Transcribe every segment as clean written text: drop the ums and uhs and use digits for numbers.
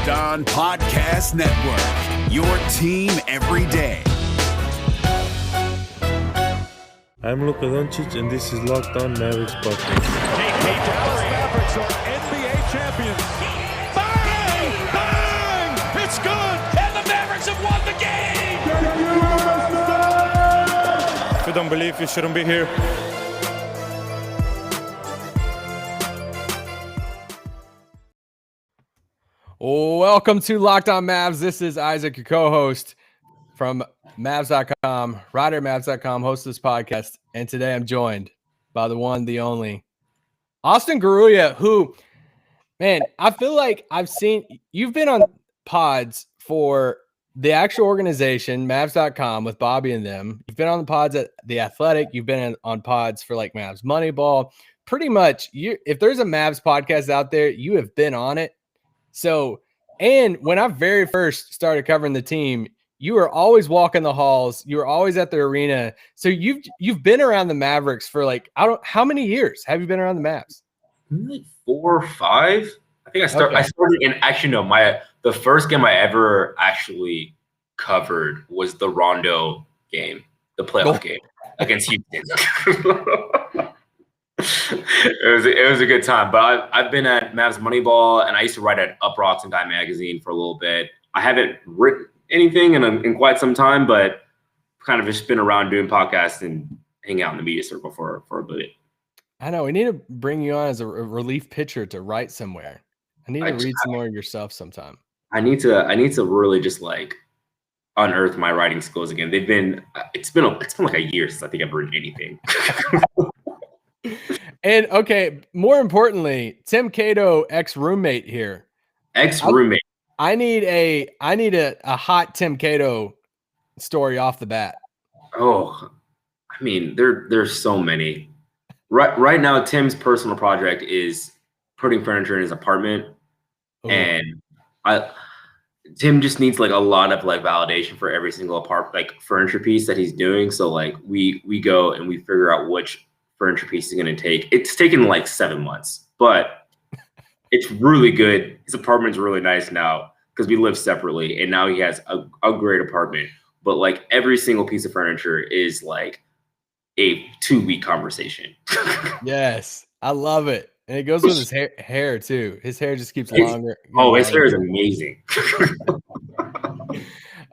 Locked On Podcast Network, your team every day. I'm Luka Doncic, and this is Locked On Mavericks podcast. Dallas Mavericks are NBA champions. Bang! Bang! It's good! And the Mavericks have won the game! If you don't believe, you shouldn't be here. Welcome to Locked On Mavs. This is Isaac, your co-host from Mavs.com, writer at Mavs.com, host of this podcast. And today I'm joined by the one, the only, Austin Garooya, who, man, I feel like you've been on pods for the actual organization, Mavs.com, with Bobby and them. You've been on the pods at The Athletic. You've been on pods for like Mavs Moneyball. Pretty much, if there's a Mavs podcast out there, you have been on it. So, and when I very first started covering the team, you were always walking the halls. You were always at the arena. So you've been around the Mavericks for like, how many years have you been around the Mavs? Like 4 or 5. I think I started in the first game I ever actually covered was the Rondo game, the playoff game against Houston. It was a good time, but I've been at Mavs Moneyball, and I used to write at Up Rocks and Guy magazine for a little bit. I haven't written anything in quite some time, but kind of just been around doing podcasts and hang out in the media circle for a bit. I know we need to bring you on as a relief pitcher to write somewhere. I need to read some more of yourself sometime. I need to really just like unearth my writing skills again. It's been like a year since I think I've written anything. And okay, more importantly, Tim Cato, ex-roommate here. Ex-roommate. I need a hot Tim Cato story off the bat. Oh, I mean, there's so many. Right now, Tim's personal project is putting furniture in his apartment. Ooh. And Tim just needs like a lot of like validation for every single furniture piece that he's doing. So like we go and we figure out which furniture piece is going to take. It's taken like 7 months, but it's really good. His apartment's really nice now because we live separately, and now he has a great apartment. But like every single piece of furniture is like a 2-week conversation. Yes, I love it. And it goes with his hair too. His hair just keeps longer. His hair is amazing.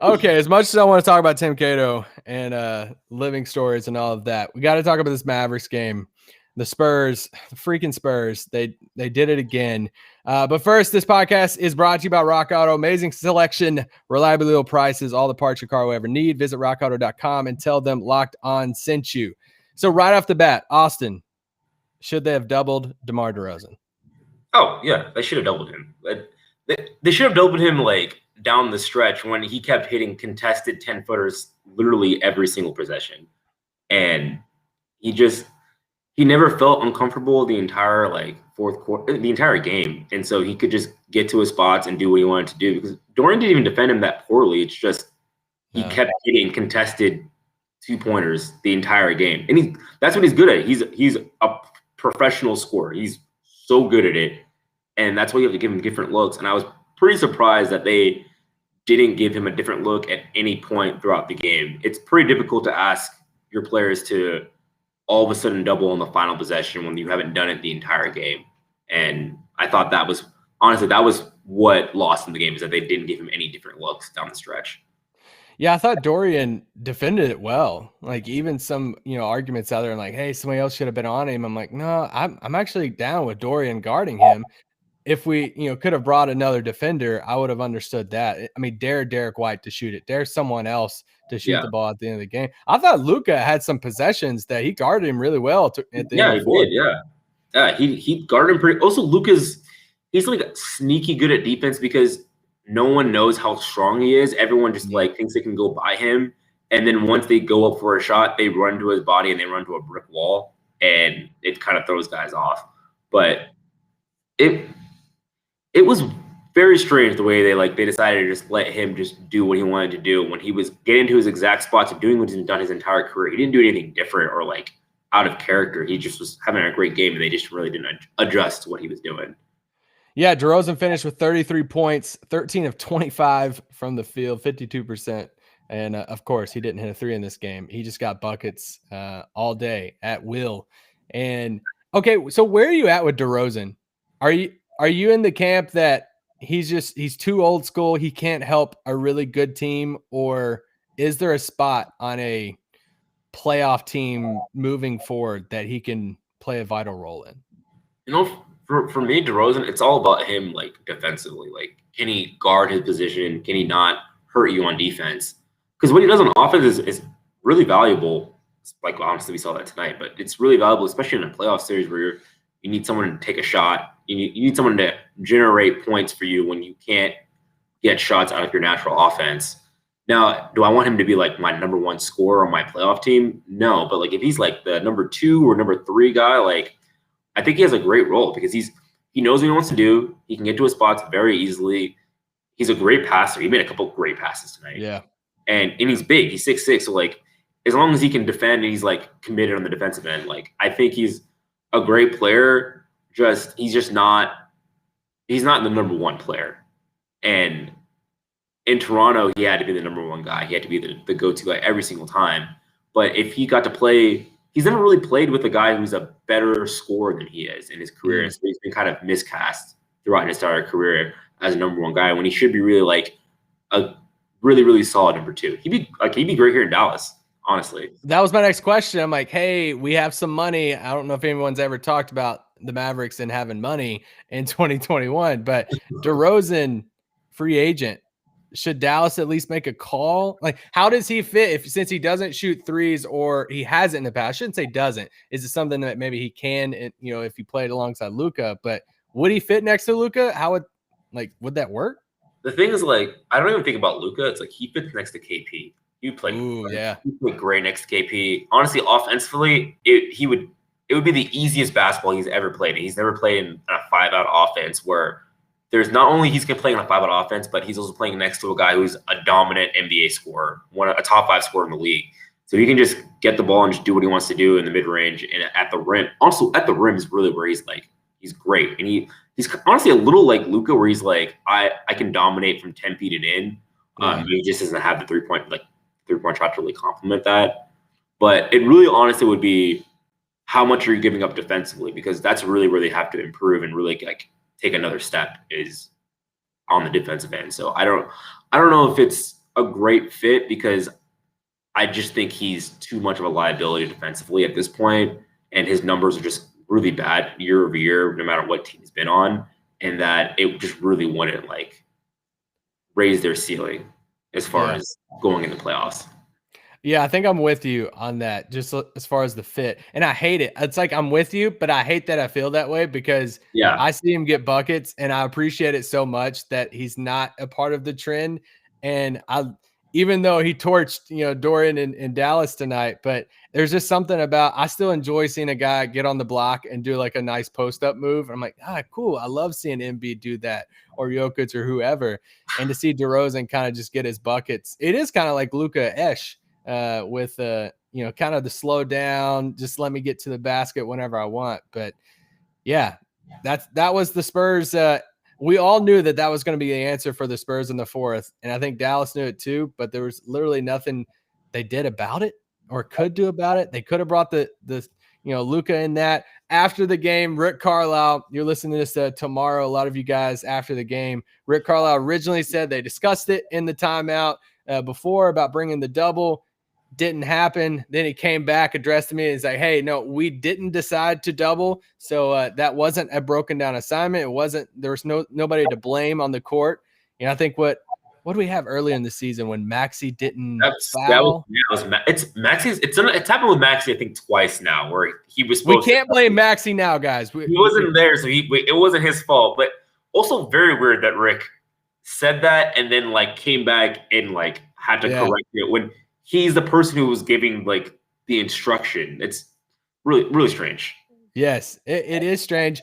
Okay, as much as I want to talk about Tim Cato and living stories and all of that, we got to talk about this Mavericks game. The Spurs, the freaking Spurs, they did it again. But first, this podcast is brought to you by Rock Auto. Amazing selection, reliably low prices, all the parts your car will ever need. Visit rockauto.com and tell them Locked On sent you. So right off the bat, Austin, should they have doubled DeMar DeRozan? Oh, yeah, they should have doubled him. They should have doubled him like down the stretch when he kept hitting contested 10-footers literally every single possession. And he never felt uncomfortable the entire like fourth quarter, the entire game. And so he could just get to his spots and do what he wanted to do because Dorian didn't even defend him that poorly. It's just he kept hitting contested 2-pointers the entire game. And that's what he's good at. He's a professional scorer. He's so good at it. And that's why you have to give him different looks. And I was pretty surprised that they didn't give him a different look at any point throughout the game. It's pretty difficult to ask your players to all of a sudden double in the final possession when you haven't done it the entire game. And I thought that was what lost in the game, is that they didn't give him any different looks down the stretch. Yeah, I thought Dorian defended it well. Like even some, arguments out there and like, hey, somebody else should have been on him. I'm like, no, I'm actually down with Dorian guarding him. If we, could have brought another defender, I would have understood that. I mean, dare Derek White to shoot it. Dare someone else to shoot the ball at the end of the game. I thought Luka had some possessions that he guarded him really well at the end of the he did, yeah, he guarded him pretty. Also, he's like sneaky good at defense because no one knows how strong he is. Everyone just like thinks they can go by him, and then once they go up for a shot, they run to his body and they run to a brick wall, and it kind of throws guys off. But it was very strange the way they decided to just let him just do what he wanted to do when he was getting to his exact spots of doing what he's done his entire career. He didn't do anything different or like out of character. He just was having a great game, and they just really didn't adjust to what he was doing. Yeah, DeRozan finished with 33 points, 13 of 25 from the field, 52%. And of course, he didn't hit a three in this game. He just got buckets all day at will. And okay, so where are you at with DeRozan? Are you in the camp that he's too old school, he can't help a really good team, or is there a spot on a playoff team moving forward that he can play a vital role in? You know, for me, DeRozan, it's all about him, like, defensively. Like, can he guard his position? Can he not hurt you on defense? Because what he does on offense is really valuable. Like, honestly, we saw that tonight, but it's really valuable, especially in a playoff series where you need someone to take a shot. You need someone to generate points for you when you can't get shots out of your natural offense. Now, do I want him to be like my number one scorer on my playoff team? No, but like if he's like the number 2 or number 3 guy, like I think he has a great role because he knows what he wants to do. He can get to his spots very easily. He's a great passer. He made a couple great passes tonight. Yeah. And he's big. He's 6'6". So like as long as he can defend and he's like committed on the defensive end, like I think he's a great player. He's not the number 1 player. And in Toronto, he had to be the number 1 guy. He had to be the go-to guy every single time. But if he got to play, he's never really played with a guy who's a better scorer than he is in his career. Mm-hmm. And so he's been kind of miscast throughout his entire career as a number 1 guy when he should be really like a really, really solid number 2. He'd be great here in Dallas, honestly. That was my next question. I'm like, hey, we have some money. I don't know if anyone's ever talked about the Mavericks and having money in 2021, but DeRozan, free agent. Should Dallas at least make a call? Like, how does he fit since he doesn't shoot threes, or he hasn't in the past? I shouldn't say doesn't. Is it something that maybe he can, if he played alongside Luka? But would he fit next to Luka? How would that work? The thing is, like, I don't even think about Luka. It's like he fits next to KP. He would play. He would great next to KP. Honestly, offensively, it would be the easiest basketball he's ever played. He's never played in a 5-out offense where there's not only he's playing on a 5-out offense, but he's also playing next to a guy who's a dominant NBA scorer, a top 5 scorer in the league. So he can just get the ball and just do what he wants to do in the mid range and at the rim. Also, at the rim is really where he's great, and he's honestly a little like Luka, where he's like I can dominate from 10 feet and in. He just doesn't have the 3-point shot to really complement that. But it really honestly would be how much are you giving up defensively, because that's really where they have to improve and really like take another step is on the defensive end. So I don't know if it's a great fit, because I just think he's too much of a liability defensively at this point, and his numbers are just really bad year over year, no matter what team he's been on, and that it just really wouldn't like raise their ceiling as far as going in the playoffs. Yeah, I think I'm with you on that, just as far as the fit. And I hate it. It's like I'm with you, but I hate that I feel that way, because I see him get buckets, and I appreciate it so much that he's not a part of the trend. And even though he torched, Dorian in Dallas tonight, but there's just something about, I still enjoy seeing a guy get on the block and do like a nice post-up move. I'm like, cool. I love seeing Embiid do that, or Jokic or whoever. And to see DeRozan kind of just get his buckets, it is kind of like Luka-esh. With kind of the slow down, just let me get to the basket whenever I want. But yeah, that was the Spurs. We all knew that was going to be the answer for the Spurs in the fourth, and I think Dallas knew it too. But there was literally nothing they did about it or could do about it. They could have brought the Luka in that after the game. Rick Carlisle, you're listening to this tomorrow. A lot of you guys after the game. Rick Carlisle originally said they discussed it in the timeout before about bringing the double. Didn't happen. Then he came back, addressed me, and he's like, hey, no, we didn't decide to double. So that wasn't a broken down assignment. There was nobody to blame on the court. I think what do we have earlier in the season when Maxey didn't foul? It's happened with Maxey, I think, twice now, where he was supposed We can't blame Maxey now, guys. He wasn't there, so it wasn't his fault. But also very weird that Rick said that and then like came back and like had to correct it when he's the person who was giving like the instruction. It's really, really strange. Yes, it is strange.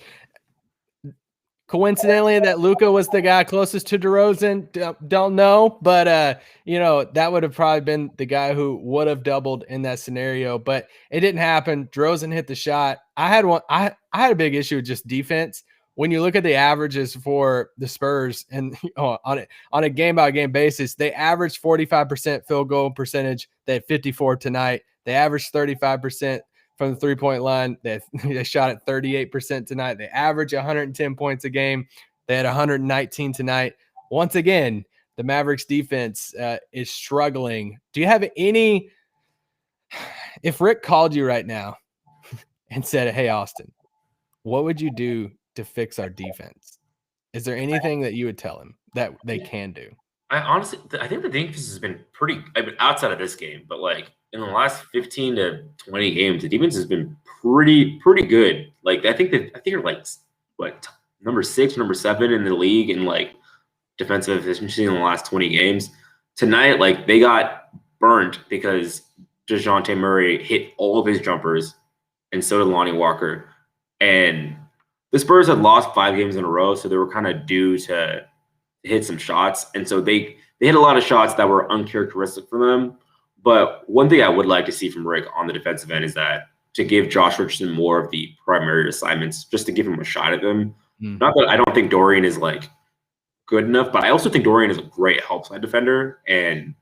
Coincidentally, that Luka was the guy closest to DeRozan, don't know, but that would have probably been the guy who would have doubled in that scenario, but it didn't happen. DeRozan hit the shot. I had a big issue with just defense. when you look at the averages for the Spurs and on a game by game basis, they averaged 45% field goal percentage. They had 54 tonight. They averaged 35% from the 3-point line. They shot at 38% tonight. They average 110 points a game. They had 119 tonight. Once again, the Mavericks defense is struggling. Do you have any – if Rick called you right now and said, hey, Austin, what would you do to fix our defense? Is there anything that you would tell him that they can do? I think the defense has been pretty – I mean, outside of this game, but, like, in the last 15 to 20 games, the defense has been pretty good. Like, I think they're, like, what, number 6, number 7 in the league in, like, defensive efficiency in the last 20 games. Tonight, like, they got burnt because DeJounte Murray hit all of his jumpers, and so did Lonnie Walker. And the Spurs had lost 5 games in a row, so they were kind of due to hit some shots. And so they hit a lot of shots that were uncharacteristic for them. But one thing I would like to see from Rick on the defensive end is that to give Josh Richardson more of the primary assignments, just to give him a shot at them. Not that I don't think Dorian is, like, good enough, but I also think Dorian is a great help side defender, and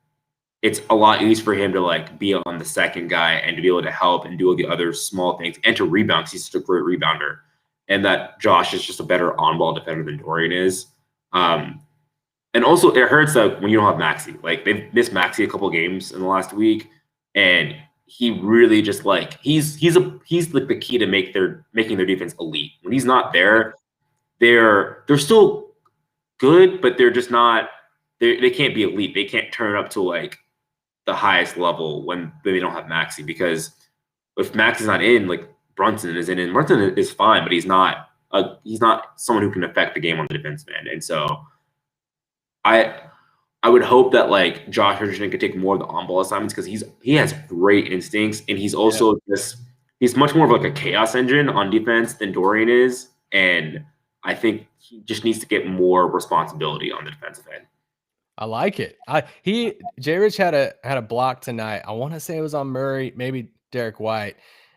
it's a lot easier for him to, like, be on the second guy and to be able to help and do all the other small things and to rebound because he's such a great rebounder, and that Josh is just a better on-ball defender than Dorian is. And also it hurts that when you don't have Maxey. Like, they've missed Maxey a couple games in the last week, and he really just, like, he's like the key to making their defense elite. When he's not there, they're still good, but they're just not. They can't be elite. They can't turn up to, like, the highest level when they don't have Maxey, because if Maxey's not in, like, Brunson is in, and Brunson is fine, but he's not someone who can affect the game on the defensive end. And so I would hope that, like, Josh Richardson could take more of the on-ball assignments because he has great instincts, and he's also he's much more of, like, a chaos engine on defense than Dorian is, and I think he just needs to get more responsibility on the defensive end. I like it. J. Rich had a block tonight. I want to say it was on Murray, maybe Derek White,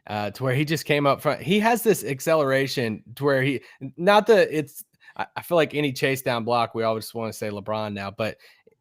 to where he just came up front. He has this acceleration to where I feel like any chase down block, we always want to say LeBron now, but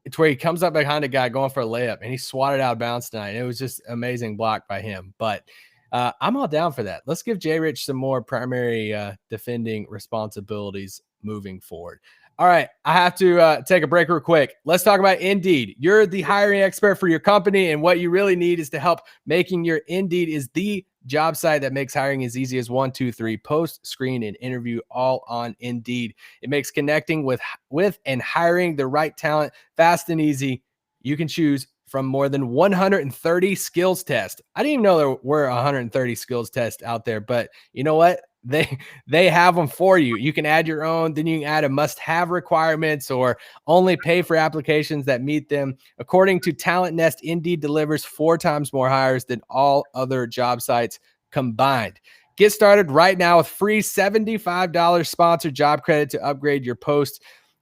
it's where he comes up behind a guy going for a layup and he swatted out of bounds tonight. And it was just amazing block by him. But I'm all down for that. Let's give J. Rich some more primary defending responsibilities moving forward. All right, I have to take a break real quick. Let's talk about Indeed. You're the hiring expert for your company, and what you really need is to help making your Indeed is the job site that makes hiring as easy as 1, 2, 3, post, screen, and interview all on Indeed. It makes connecting with and hiring the right talent fast and easy. You can choose from more than 130 skills tests. I didn't even know there were 130 skills tests out there, but you know what? They have them for you. You can add your own, then you can add a must-have requirements or only pay for applications that meet them. According to Talent Nest, Indeed delivers 4 times more hires than all other job sites combined. Get started right now with free $75 sponsored job credit to upgrade your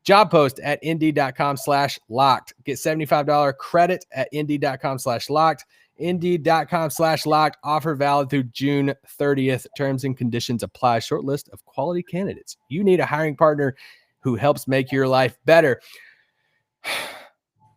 job post at Indeed.com/locked. Get $75 credit at Indeed.com/locked. Indeed.com/locked. Offer valid through June 30th. Terms and conditions apply. Short list of quality candidates. You need a hiring partner who helps make your life better.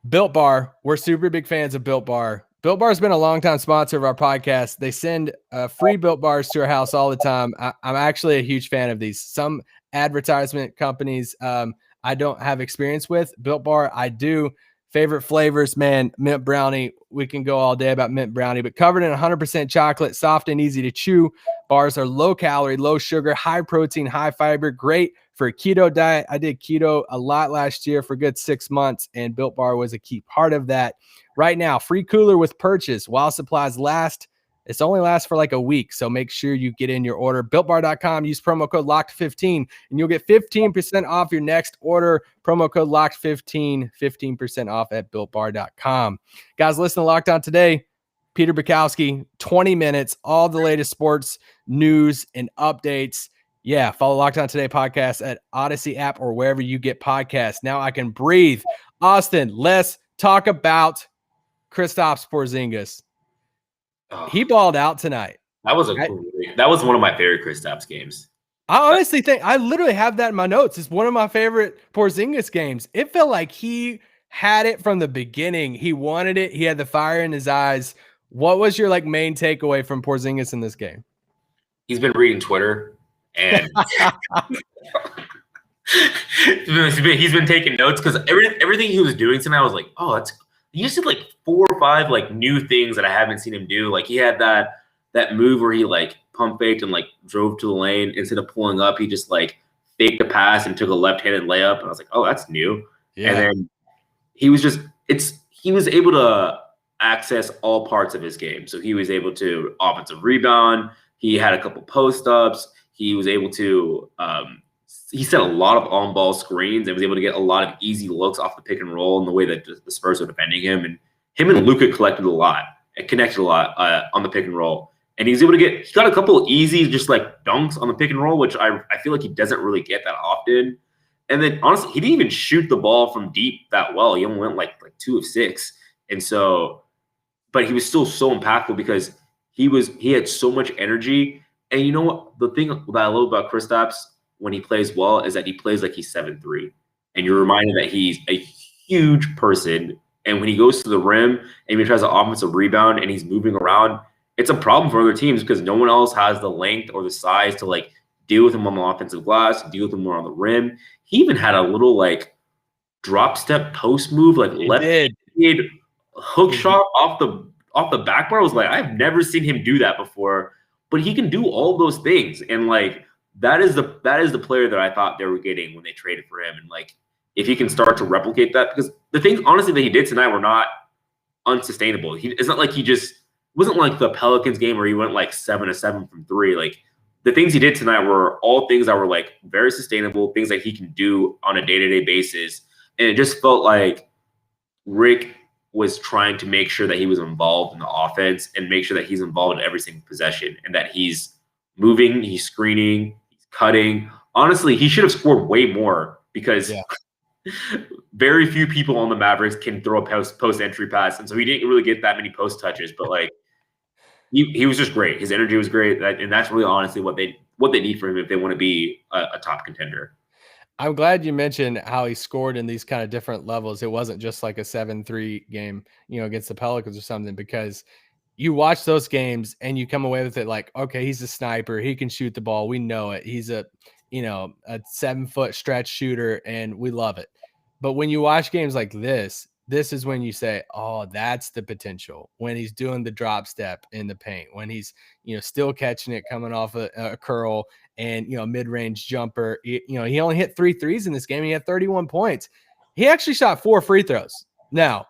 Built Bar. We're super big fans of Built Bar. Built Bar has been a longtime sponsor of our podcast. They send free Built Bars to our house all the time. I'm actually a huge fan of these. Some advertisement companies I don't have experience with. Built Bar, I do. Favorite flavors, man, mint brownie. We can go all day about mint brownie, but covered in 100% chocolate, soft and easy to chew. Bars are low calorie, low sugar, high protein, high fiber, great for a keto diet. I did keto a lot last year for a good 6 months, and Built Bar was a key part of that. Right now, free cooler with purchase while supplies last. It's only lasts for like a week, so make sure you get in your order. BuiltBar.com, use promo code LOCKED15, and you'll get 15% off your next order. Promo code LOCKED15, 15% off at BuiltBar.com. Guys, listen to Locked On Today. Peter Bukowski, 20 minutes, all the latest sports news and updates. Yeah, follow Locked On Today podcast at Odyssey app or wherever you get podcasts. Now I can breathe. Austin, let's talk about Kristaps Porzingis. He balled out tonight. That was one of my favorite Kristaps games. I honestly think I literally have that in my notes. It's one of my favorite Porzingis games. It felt like he had it from the beginning. He wanted it. He had the fire in his eyes. What was your main takeaway from Porzingis in this game? He's been reading Twitter and he's been taking notes because everything he was doing tonight, I was like, oh, he used to 4 or 5 new things that I haven't seen him do. Like he had that move where he pump faked and drove to the lane instead of pulling up. He just faked a pass and took a left-handed layup, and I was like, oh, that's new. Yeah. And then he was able to access all parts of his game. So he was able to offensive rebound. He had a couple post-ups. He was able to he set a lot of on-ball screens and was able to get a lot of easy looks off the pick and roll in the way that the Spurs were defending him. And him and Luka collected a lot and connected a lot on the pick and roll. And he got a couple easy just dunks on the pick and roll, which I feel like he doesn't really get that often. And then honestly, he didn't even shoot the ball from deep that well. He only went like 2 of 6. And so, but he was still so impactful because he had so much energy. And you know what? The thing that I love about Kristaps when he plays well is that he plays like he's 7'3". And you're reminded that he's a huge person. And when he goes to the rim and he tries an offensive rebound and he's moving around, it's a problem for other teams because no one else has the length or the size to deal with him on the offensive glass, deal with him more on the rim. He even had a little drop step post move, left-handed hook shot off the backboard. I was like, I've never seen him do that before, but he can do all those things. And that is the player that I thought they were getting when they traded for him. And if he can start to replicate that, because the things honestly that he did tonight were not unsustainable. It's not like he just wasn't like the Pelicans game where he went 7 of 7 from 3. The things he did tonight were all things that were very sustainable, things that he can do on a day-to-day basis. And it just felt like Rick was trying to make sure that he was involved in the offense and make sure that he's involved in every single possession and that he's moving, he's screening, he's cutting. Honestly, he should have scored way more because very few people on the Mavericks can throw a post entry pass. And so he didn't really get that many post touches, but he was just great. His energy was great. And that's really honestly what they need for him if they want to be a top contender. I'm glad you mentioned how he scored in these kind of different levels. It wasn't just like a 7-3 game, against the Pelicans or something, because you watch those games and you come away with it okay, he's a sniper. He can shoot the ball. We know it. He's a 7-foot stretch shooter and we love it. But when you watch games like this is when you say, oh, that's the potential. When he's doing the drop step in the paint, when he's, still catching it coming off a curl and, mid-range jumper. He only hit 3 threes in this game. He had 31 points. He actually shot 4 free throws. Now,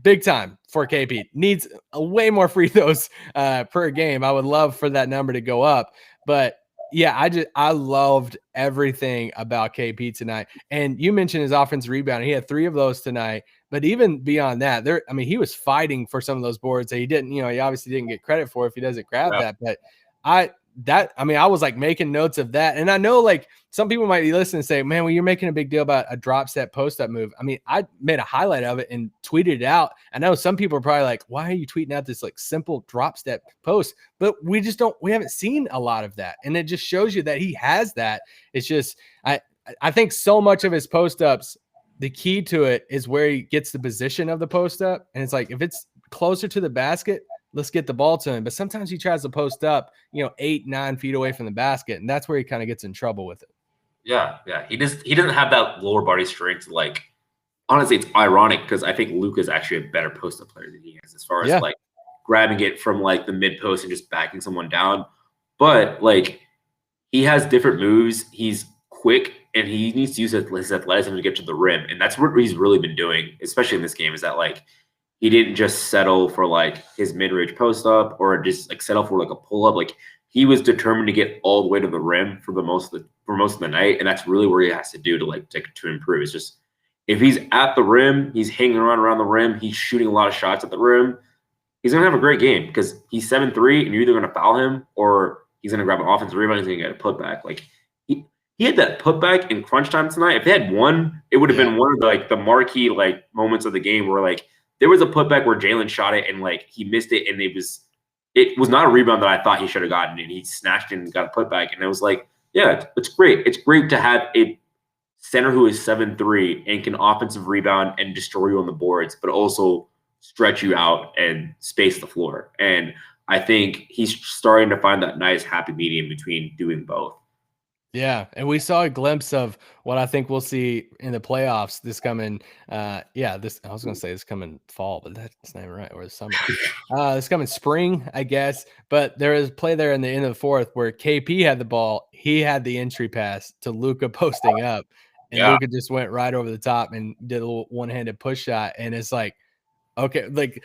big time for KP. Needs way more free throws per game. I would love for that number to go up. But yeah, I loved everything about KP tonight. And you mentioned his offensive rebound. He had 3 of those tonight. But even beyond that, he was fighting for some of those boards that he didn't, he obviously didn't get credit for if he doesn't grab that. But I was making notes of that. And I know some people might be listening and say, man, well, you're making a big deal about a drop step post up move. I made a highlight of it and tweeted it out. I know some people are probably like, why are you tweeting out this simple drop step post? But we haven't seen a lot of that. And it just shows you that he has that. It's just, I think so much of his post ups, the key to it is where he gets the position of the post up. And it's if it's closer to the basket, let's get the ball to him. But sometimes he tries to post up, 8-9 feet away from the basket. And that's where he kind of gets in trouble with it. Yeah. He doesn't have that lower body strength. Honestly, it's ironic because I think Luka is actually a better post-up player than he is as far as grabbing it from the mid post and just backing someone down. But he has different moves. He's quick and he needs to use his athleticism to get to the rim. And that's what he's really been doing, especially in this game, is that he didn't just settle for his mid-range post up or just settle for a pull up. He was determined to get all the way to the rim for most of the night, and that's really where he has to do to improve. It's just if he's at the rim, he's hanging around the rim, he's shooting a lot of shots at the rim, he's gonna have a great game because he's 7'3", and you're either gonna foul him or he's gonna grab an offensive rebound. He's gonna get a putback. He had that putback in crunch time tonight. If they had one, it would have been one of the marquee moments of the game where there was a putback where Jalen shot it and he missed it, and it was not a rebound that I thought he should have gotten, and he snatched it and got a putback, and it was Yeah, it's great. It's great to have a center who is 7'3" and can offensive rebound and destroy you on the boards, but also stretch you out and space the floor. And I think he's starting to find that nice happy medium between doing both. Yeah, and we saw a glimpse of what I think we'll see in the playoffs this coming. I was gonna say this coming fall, but that's not even right. Or the summer. This coming spring, I guess. But there was a play there in the end of the fourth where KP had the ball. He had the entry pass to Luka posting up, and Luka just went right over the top and did a little one-handed push shot. And it's like, okay, like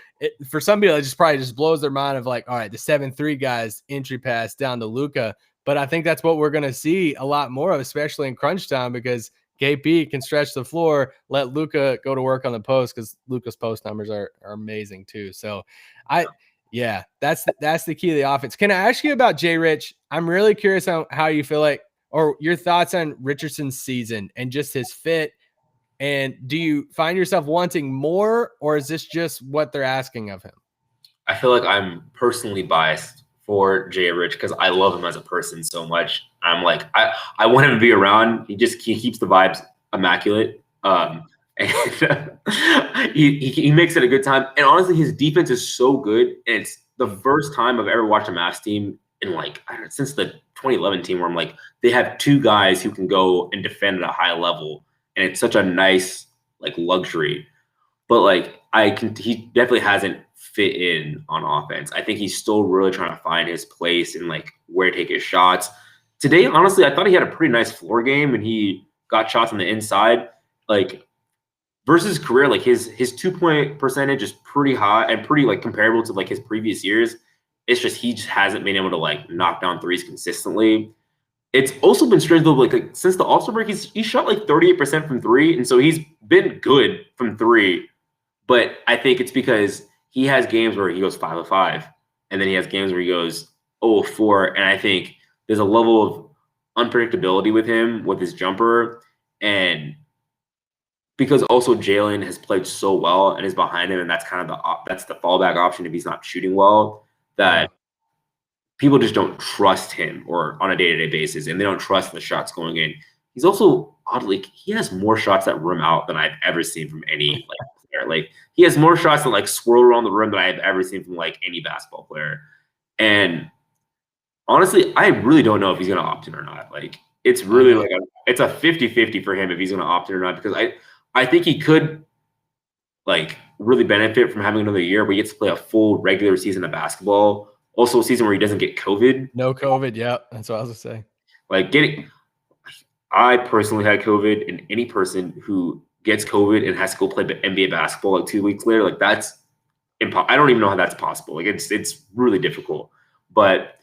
for some people, it just probably just blows their mind of like, all right, the 7-3 guys entry pass down to Luka. But I think that's what we're going to see a lot more of, especially in crunch time, because KP can stretch the floor, let Luka go to work on the post, because Luka's post numbers are amazing too. So that's the key to the offense. Can I ask you about Jay Rich? I'm really curious on how you feel like, or your thoughts on Richardson's season and just his fit. And do you find yourself wanting more, or is this just what they're asking of him? I feel like I'm personally biased for Jay Rich because I love him as a person so much. I'm like, I want him to be around. He keeps the vibes immaculate. And he makes it a good time. And honestly, his defense is so good. And it's the first time I've ever watched a Mavs team in since the 2011 team where I'm like, they have two guys who can go and defend at a high level. And it's such a nice luxury. But he definitely hasn't fit in on offense. I think he's still really trying to find his place and where to take his shots. Today, honestly, I thought he had a pretty nice floor game and he got shots on the inside. Versus his career, his 2-point percentage is pretty high and pretty comparable to his previous years. It's just he just hasn't been able to knock down threes consistently. It's also been strange though, since the All-Star break, he shot 38% from three, and so he's been good from three. But I think it's because he has games where he goes 5 of 5, and then he has games where he goes 0 of 4. And I think there's a level of unpredictability with him with his jumper, and because also Jalen has played so well and is behind him, and that's kind of that's the fallback option if he's not shooting well. That people just don't trust him or on a day-to-day basis, and they don't trust the shots going in. He's also oddly, he has more shots that rim out than I've ever seen from any player. He has more shots that swirl around the rim than I've ever seen from any basketball player. And honestly, I really don't know if he's going to opt in or not. It's really it's a 50-50 for him if he's going to opt in or not, because I think he could really benefit from having another year where he gets to play a full regular season of basketball. Also a season where he doesn't get COVID. No COVID, yeah. That's what I was going to say. I personally had COVID, and any person who gets COVID and has to go play NBA basketball 2 weeks later, that's I don't even know how that's possible. It's really difficult. But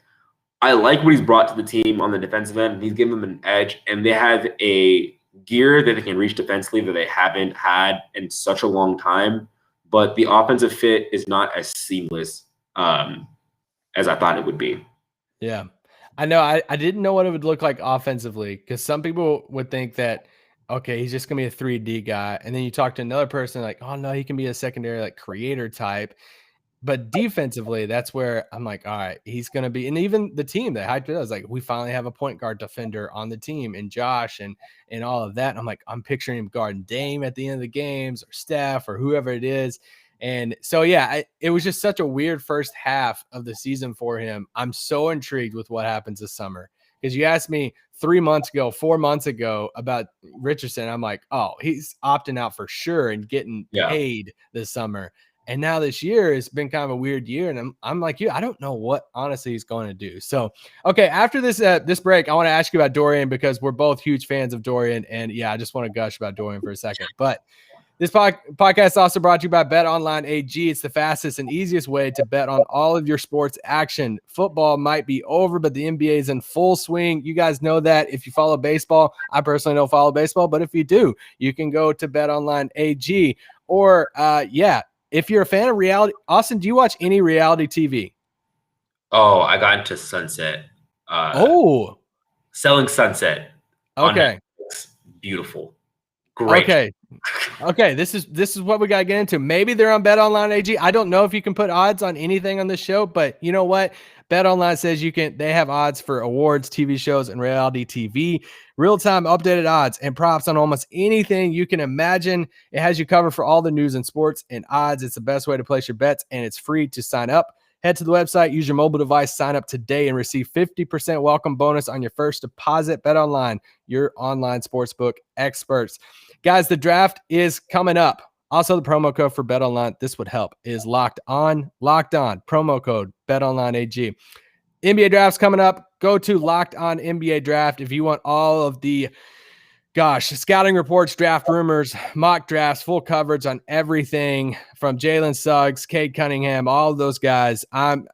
I like what he's brought to the team on the defensive end. He's given them an edge, and they have a gear that they can reach defensively that they haven't had in such a long time. But the offensive fit is not as seamless as I thought it would be. Yeah. I know. I didn't know what it would look like offensively, because some people would think that, okay, he's just going to be a 3D guy. And then you talk to another person oh, no, he can be a secondary creator type. But defensively, that's where I'm all right, he's going to be. And even the team that hyped it up was we finally have a point guard defender on the team, and Josh and all of that. And I'm picturing him guarding Dame at the end of the games, or Steph, or whoever it is. And so, it was just such a weird first half of the season for him. I'm so intrigued with what happens this summer, because you asked me 4 months ago about Richardson. I'm oh, he's opting out for sure and getting paid this summer. And now this year has been kind of a weird year. And I'm like you, I don't know what honestly he's going to do. So, okay, after this break, I want to ask you about Dorian, because we're both huge fans of Dorian. And I just want to gush about Dorian for a second. But this podcast is also brought to you by BetOnline AG. It's the fastest and easiest way to bet on all of your sports action. Football might be over, but the NBA is in full swing. You guys know that if you follow baseball. I personally don't follow baseball, but if you do, you can go to BetOnline AG. Or, if you're a fan of reality, Austin, do you watch any reality TV? Oh, I got into Sunset. Selling Sunset. Okay. Beautiful. Great. Okay. This is what we got to get into. Maybe they're on BetOnline AG. I don't know if you can put odds on anything on this show, but you know what? BetOnline says they have odds for awards, TV shows, and reality TV. Real-time updated odds and props on almost anything you can imagine. It has you covered for all the news and sports and odds. It's the best way to place your bets, and it's free to sign up. Head to the website, use your mobile device, sign up today, and receive 50% welcome bonus on your first deposit. BetOnline, your online sportsbook experts. Guys, the draft is coming up. Also, the promo code for BetOnline, this would help, is locked on, promo code BetOnlineAG. NBA draft's coming up. Go to Locked On NBA Draft if you want all of the, scouting reports, draft rumors, mock drafts, full coverage on everything from Jalen Suggs, Cade Cunningham, all of those guys. I'm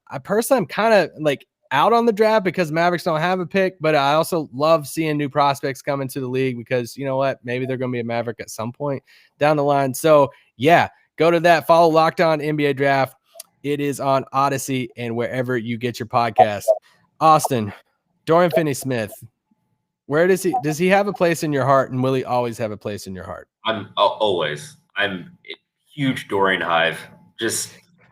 kind of like out on the draft because Mavericks don't have a pick, but I also love seeing new prospects come into the league because you know what? Maybe they're going to be a Maverick at some point down the line. So yeah, go to that. Follow Locked On NBA Draft. It is on Odyssey and wherever you get your podcast. Austin, Dorian Finney-Smith, where does he have a place in your heart, and will he always have a place in your heart? I'm a huge Dorian hive.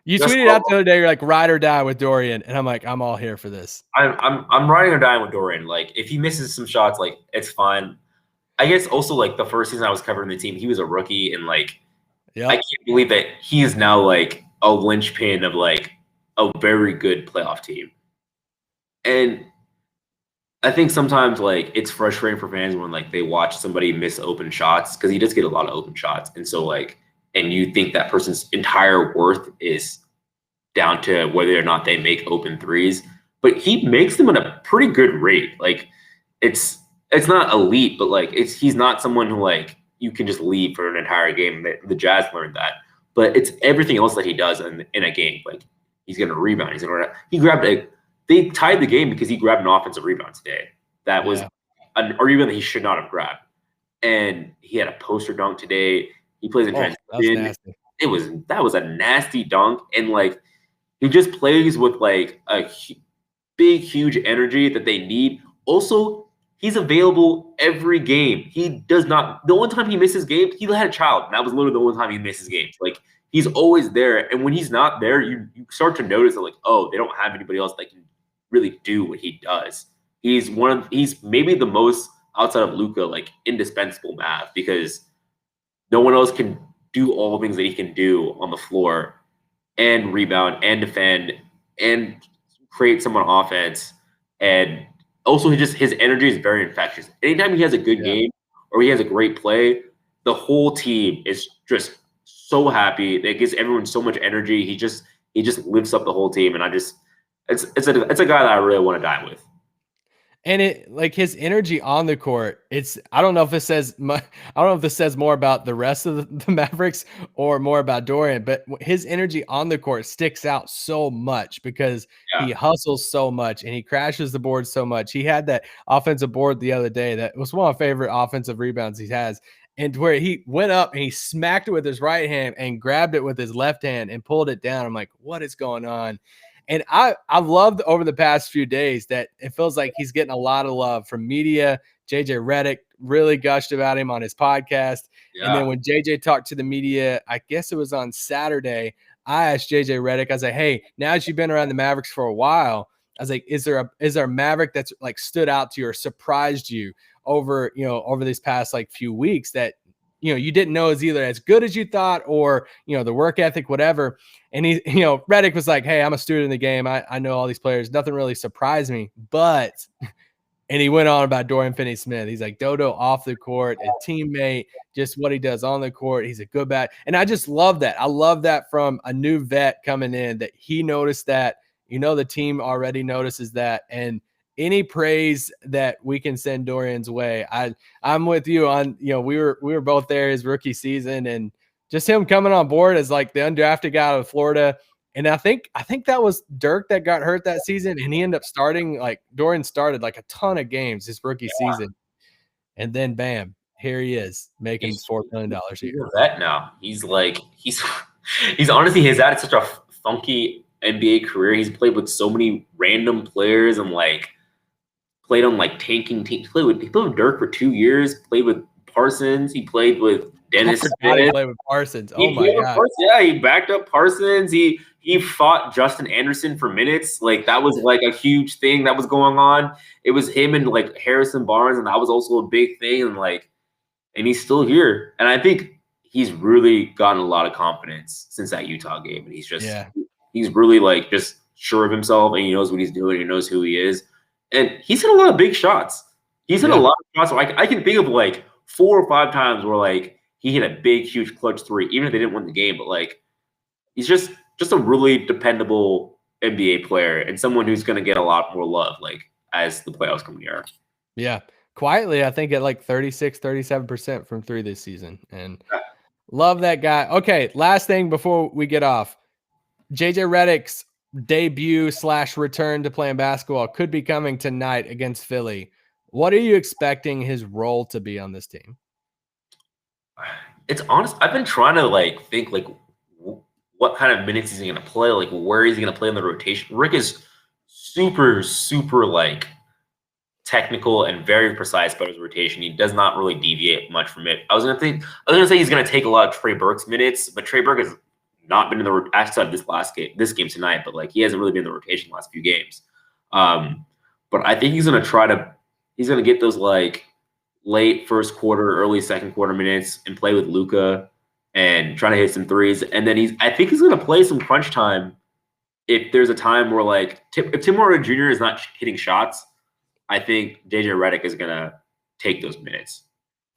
You tweeted out the other day, you're like, ride or die with Dorian, and I'm like, I'm all here for this. I'm riding or dying with Dorian. Like, if he misses some shots, like, it's fine. I guess also, like, the first season I was covering the team, he was a rookie, and, like, I can't believe that he is now, like, a linchpin of, like, a very good playoff team. And I think sometimes, like, it's frustrating for fans when, like, they watch somebody miss open shots because he does get a lot of open shots. And so, like, and you think that person's entire worth is down to whether or not they make open threes. But he makes them at a pretty good rate. Like, it's not elite, but, like, he's not someone who, like, you can just leave for an entire game. The Jazz learned that. But it's everything else that he does in a game. Like, he's going to rebound. They tied the game because he grabbed an offensive rebound today. That was an argument that he should not have grabbed. And he had a poster dunk today. He plays in transition. That was a nasty dunk. And, like, he just plays with, like, a big, huge energy that they need. Also, he's available every game. He does not – the only time he misses games, he had a child. And that was literally the only time he misses games. Like, he's always there. And when he's not there, you start to notice that, like, oh, they don't have anybody else that can really do what he does. He's maybe the most, outside of Luka, like, indispensable Mav, because no one else can do all the things that he can do on the floor and rebound and defend and create some on offense. And also his energy is very infectious. Anytime he has a good game or he has a great play, the whole team is just so happy. It gives everyone so much energy. He just lifts up the whole team. And it's a guy that I really want to die with. And it, like, his energy on the court, I don't know if this says more about the rest of the Mavericks or more about Dorian, but his energy on the court sticks out so much because he hustles so much and he crashes the board so much. He had that offensive board the other day that was one of my favorite offensive rebounds he has, and where he went up and he smacked it with his right hand and grabbed it with his left hand and pulled it down. I'm like, what is going on? And I've loved over the past few days that it feels like he's getting a lot of love from media. JJ Redick really gushed about him on his podcast. Yeah. And then when JJ talked to the media, I guess it was on Saturday, I asked JJ Redick, I was like, hey, now that you've been around the Mavericks for a while, I was like, is there a Maverick that's, like, stood out to you or surprised you over these past, like, few weeks that, you didn't know is either as good as you thought or, the work ethic, whatever. And he, Redick was like, hey, I'm a student in the game. I know all these players. Nothing really surprised me, and he went on about Dorian Finney-Smith. He's like, Dodo off the court, a teammate, just what he does on the court. He's a good bat. And I just love that. I love that from a new vet coming in, that he noticed that, the team already notices that. And any praise that we can send Dorian's way, I'm with you on, we were both there his rookie season, and just him coming on board as, like, the undrafted guy out of Florida. And I think that was Dirk that got hurt that season, and he ended up starting, like, Dorian started, like, a ton of games his rookie season. And then bam, here he is making $4 million a year. He's a vet now. He's honestly, he's had such a funky NBA career. He's played with so many random players and, like, played on, like, tanking teams. He played with Dirk for 2 years, played with Parsons. He played with Dennis Smith. He played with Parsons. Oh, my God. Yeah, he backed up Parsons. He he fought Justin Anderson for minutes. Like that was like a huge thing that was going on. It was him and like Harrison Barnes, and that was also a big thing. And he's still here. And I think he's really gotten a lot of confidence since that Utah game. And he's really like just sure of himself, and he knows what he's doing. He knows who he is. And he's hit a lot of big shots. He's hit a lot of shots. Like I can think of like 4 or 5 times where like he hit a big, huge clutch 3, even if they didn't win the game. But like he's just a really dependable NBA player and someone who's going to get a lot more love like as the playoffs come near. Yeah. Quietly, I think at like 36, 37% from 3 this season. And love that guy. Okay, last thing before we get off. JJ Redick's debut / return to playing basketball could be coming tonight against Philly. What are you expecting his role to be on this team? It's honest. I've been trying to like think like what kind of minutes is he going to play? Like where is he going to play in the rotation? Rick is super, super like technical and very precise about his rotation. He does not really deviate much from it. I was gonna say he's gonna take a lot of Trey Burke's minutes, but Trey Burke has not been in the outside this game tonight, but like he hasn't really been in the rotation the last few games. But I think he's gonna get those like late first quarter, early second quarter minutes and play with Luka and trying to hit some threes. And then I think he's gonna play some crunch time if there's a time where like if Tim Hardaway Jr. is not hitting shots. I think JJ Redick is going to take those minutes.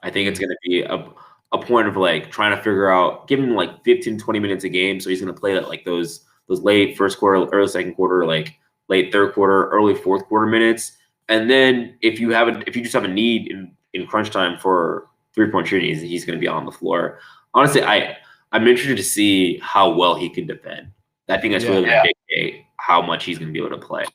I think it's going to be a point of like trying to figure out, give him like 15, 20 minutes a game. So he's going to play that like those late first quarter, early second quarter, like late third quarter, early fourth quarter minutes. And then if you just have a need in crunch time for 3-point shooting, he's going to be on the floor. Honestly, I'm interested to see how well he can defend. I think that's really going to dictate how much he's going to be able to play.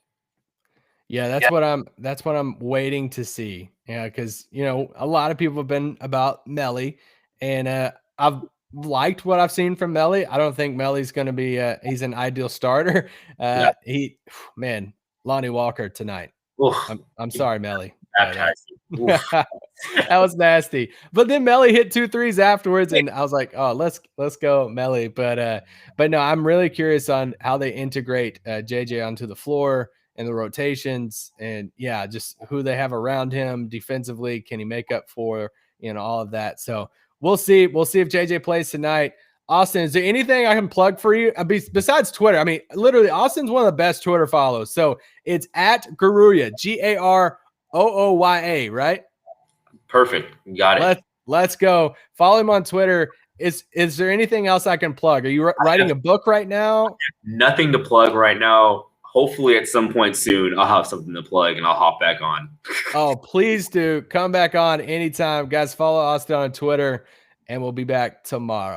Yeah, that's what I'm waiting to see. Yeah, because a lot of people have been about Melly, and I've liked what I've seen from Melly. I don't think Melly's going to be he's an ideal starter. Lonnie Walker tonight. I'm sorry, Melly. That was nasty. But then Melly hit 2 threes afterwards, and I was like, oh, let's go, Melly. But no, I'm really curious on how they integrate JJ onto the floor and the rotations, and just who they have around him defensively. Can he make up for all of that? So we'll see. We'll see if JJ plays tonight. Austin, is there anything I can plug for you besides Twitter? I mean, literally, Austin's one of the best Twitter follows. So it's at Garooya, Garooya, right? Perfect. Got it. Let's go. Follow him on Twitter. Is there anything else I can plug? Are you writing a book right now? Nothing to plug right now. Hopefully at some point soon, I'll have something to plug and I'll hop back on. Oh, please do. Come back on anytime. Guys, follow Austin on Twitter, and we'll be back tomorrow.